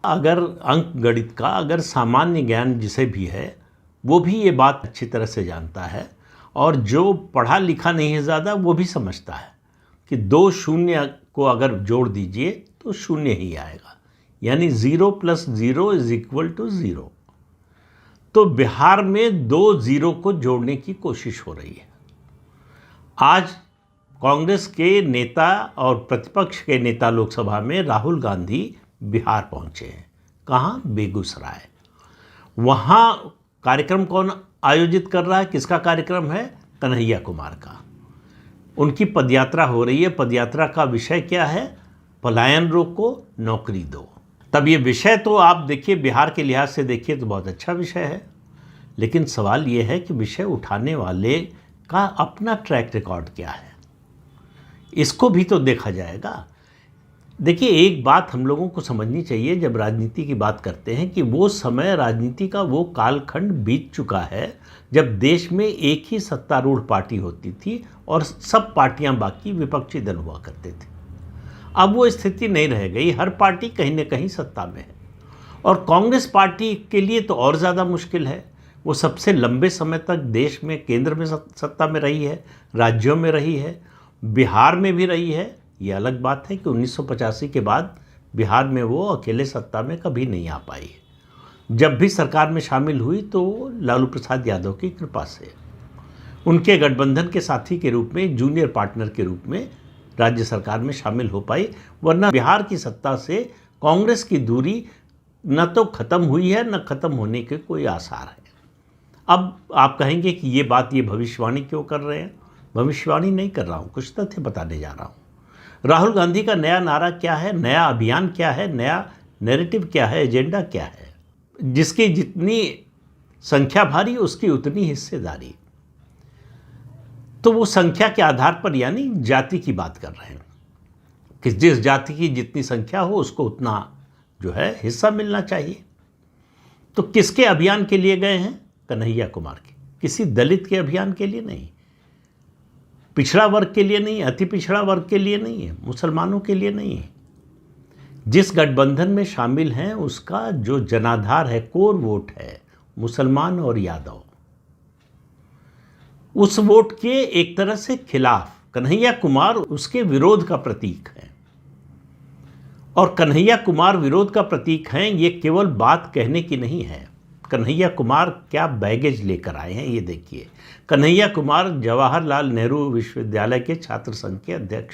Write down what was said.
अगर अंक गणित का अगर सामान्य ज्ञान जिसे भी है वो भी ये बात अच्छी तरह से जानता है, और जो पढ़ा लिखा नहीं है ज़्यादा वो भी समझता है कि 2 शून्य को अगर जोड़ दीजिए तो शून्य ही आएगा, यानी 0 + 0 = 0। तो बिहार में 2 0 को जोड़ने की कोशिश हो रही है। आज कांग्रेस के नेता और प्रतिपक्ष के नेता लोकसभा में राहुल गांधी बिहार पहुंचे हैं। कहाँ? बेगूसराय। वहाँ कार्यक्रम कौन आयोजित कर रहा है? किसका कार्यक्रम है? कन्हैया कुमार का। उनकी पदयात्रा हो रही है। पदयात्रा का विषय क्या है? पलायन रोको, नौकरी दो। तब ये विषय तो आप देखिए, बिहार के लिहाज से देखिए तो बहुत अच्छा विषय है, लेकिन सवाल ये है कि विषय उठाने वाले का अपना ट्रैक रिकॉर्ड क्या है, इसको भी तो देखा जाएगा। देखिए, एक बात हम लोगों को समझनी चाहिए जब राजनीति की बात करते हैं कि वो समय, राजनीति का वो कालखंड बीत चुका है जब देश में एक ही सत्तारूढ़ पार्टी होती थी और सब पार्टियां बाकी विपक्षी दल हुआ करते थे। अब वो स्थिति नहीं रह गई। हर पार्टी कहीं ना कहीं सत्ता में है, और कांग्रेस पार्टी के लिए तो और ज़्यादा मुश्किल है। वो सबसे लंबे समय तक देश में केंद्र में सत्ता में रही है, राज्यों में रही है, बिहार में भी रही है। ये अलग बात है कि 1985 के बाद बिहार में वो अकेले सत्ता में कभी नहीं आ पाई है। जब भी सरकार में शामिल हुई तो लालू प्रसाद यादव की कृपा से, उनके गठबंधन के साथी के रूप में, जूनियर पार्टनर के रूप में राज्य सरकार में शामिल हो पाई, वरना बिहार की सत्ता से कांग्रेस की दूरी न तो खत्म हुई है न खत्म होने के कोई आसार है। अब आप कहेंगे कि ये बात, ये भविष्यवाणी क्यों कर रहे हैं? भविष्यवाणी नहीं कर रहा हूँ, कुछ तथ्य बताने जा रहा हूँ। राहुल गांधी का नया नारा क्या है, नया अभियान क्या है, नया नैरेटिव क्या है, एजेंडा क्या है? जिसकी जितनी संख्या भारी उसकी उतनी हिस्सेदारी। तो वो संख्या के आधार पर, यानी जाति की बात कर रहे हैं कि जिस जाति की जितनी संख्या हो उसको उतना जो है हिस्सा मिलना चाहिए। तो किसके अभियान के लिए गए हैं? कन्हैया कुमार के। किसी दलित के अभियान के लिए नहीं, पिछड़ा वर्ग के लिए नहीं, अति पिछड़ा वर्ग के लिए नहीं है, मुसलमानों के लिए नहीं है। जिस गठबंधन में शामिल हैं उसका जो जनाधार है, कोर वोट है, मुसलमान और यादव, उस वोट के एक तरह से खिलाफ कन्हैया कुमार उसके विरोध का प्रतीक है। और कन्हैया कुमार विरोध का प्रतीक हैं, ये केवल बात कहने की नहीं है। कन्हैया कुमार क्या बैगेज लेकर आए हैं ये देखिए। कन्हैया कुमार जवाहरलाल नेहरू विश्वविद्यालय के छात्र संघ के अध्यक्ष